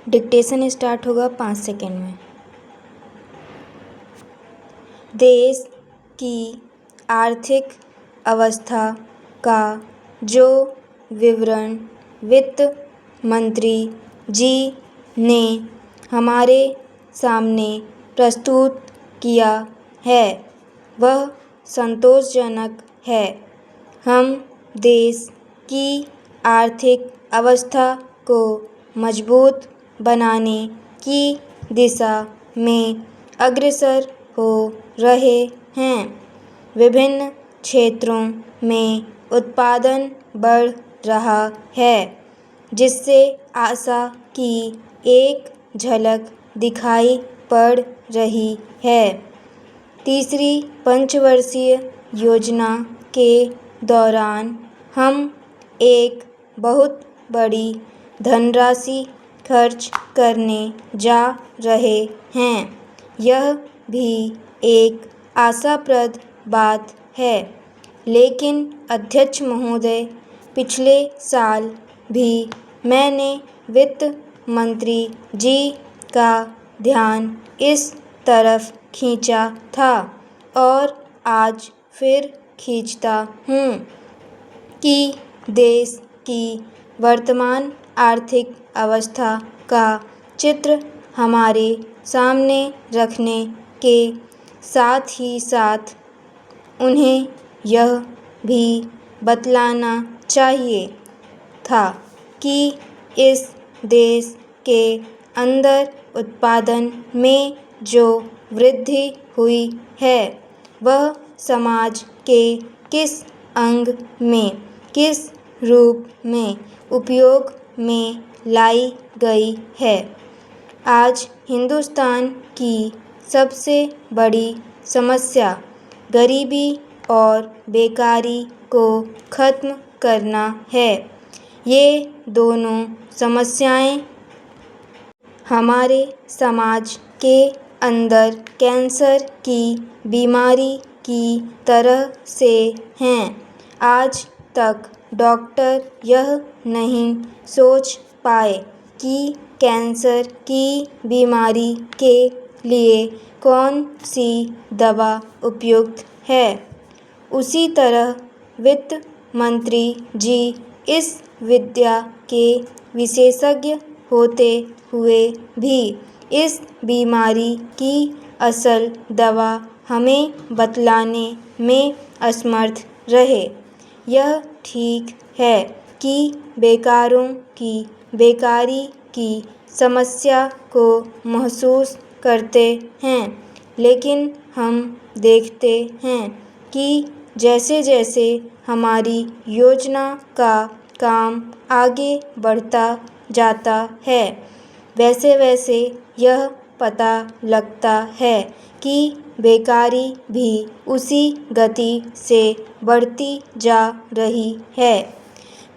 Dictation start होगा 5 second में। देश की आर्थिक अवस्था का जो विवरण वित्त मंत्री जी ने हमारे सामने प्रस्तुत किया है वह संतोषजनक है। हम देश की आर्थिक अवस्था को मजबूत बनाने की दिशा में अग्रसर हो रहे हैं। विभिन्न क्षेत्रों में उत्पादन बढ़ रहा है, जिससे आशा की एक झलक दिखाई पड़ रही है। तीसरी पंचवर्षीय योजना के दौरान हम एक बहुत बड़ी धनराशि खर्च करने जा रहे हैं। यह भी एक आशाप्रद बात है। लेकिन अध्यक्ष महोदय, पिछले साल भी मैंने वित्त मंत्री जी का ध्यान इस तरफ खींचा था और आज फिर खींचता हूँ कि देश की वर्तमान आर्थिक अवस्था का चित्र हमारे सामने रखने के साथ ही साथ उन्हें यह भी बतलाना चाहिए था कि इस देश के अंदर उत्पादन में जो वृद्धि हुई है वह समाज के किस अंग में, किस रूप में उपयोग में लाई गई है। आज हिंदुस्तान की सबसे बड़ी समस्या गरीबी और बेकारी को खत्म करना है। ये दोनों समस्याएं हमारे समाज के अंदर कैंसर की बीमारी की तरह से हैं। आज तक डॉक्टर यह नहीं सोच पाए कि कैंसर की बीमारी के लिए कौन सी दवा उपयुक्त है। उसी तरह वित्त मंत्री जी इस विद्या के विशेषज्ञ होते हुए भी इस बीमारी की असल दवा हमें बतलाने में असमर्थ रहे। यह ठीक है कि बेकारों की बेकारी की समस्या को महसूस करते हैं, लेकिन हम देखते हैं कि जैसे जैसे हमारी योजना का काम आगे बढ़ता जाता है, वैसे वैसे यह पता लगता है कि बेकारी भी उसी गति से बढ़ती जा रही है।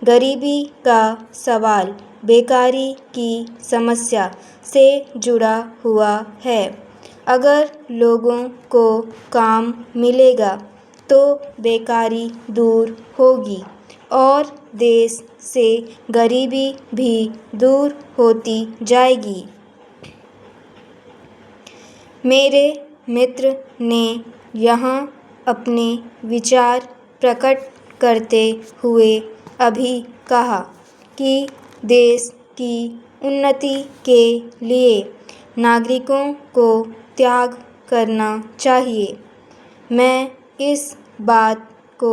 गरीबी का सवाल बेकारी की समस्या से जुड़ा हुआ है। अगर लोगों को काम मिलेगा तो बेकारी दूर होगी और देश से गरीबी भी दूर होती जाएगी। मेरे मित्र ने यहाँ अपने विचार प्रकट करते हुए अभी कहा कि देश की उन्नति के लिए नागरिकों को त्याग करना चाहिए। मैं इस बात को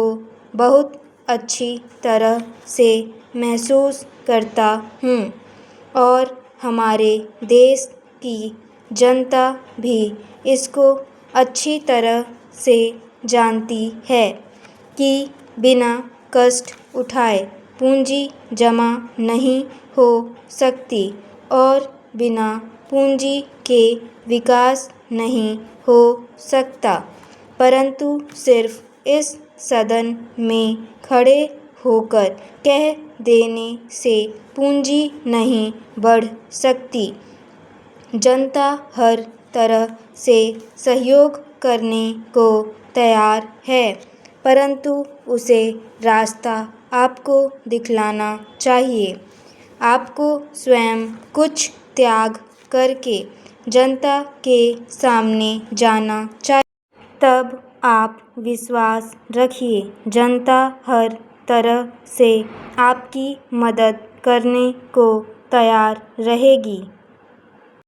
बहुत अच्छी तरह से महसूस करता हूँ और हमारे देश की जनता भी इसको अच्छी तरह से जानती है कि बिना कष्ट उठाए पूंजी जमा नहीं हो सकती और बिना पूंजी के विकास नहीं हो सकता। परंतु सिर्फ इस सदन में खड़े होकर कह देने से पूंजी नहीं बढ़ सकती। जनता हर तरह से सहयोग करने को तैयार है, परंतु उसे रास्ता आपको दिखलाना चाहिए। आपको स्वयं कुछ त्याग करके जनता के सामने जाना चाहिए। तब आप विश्वास रखिए, जनता हर तरह से आपकी मदद करने को तैयार रहेगी।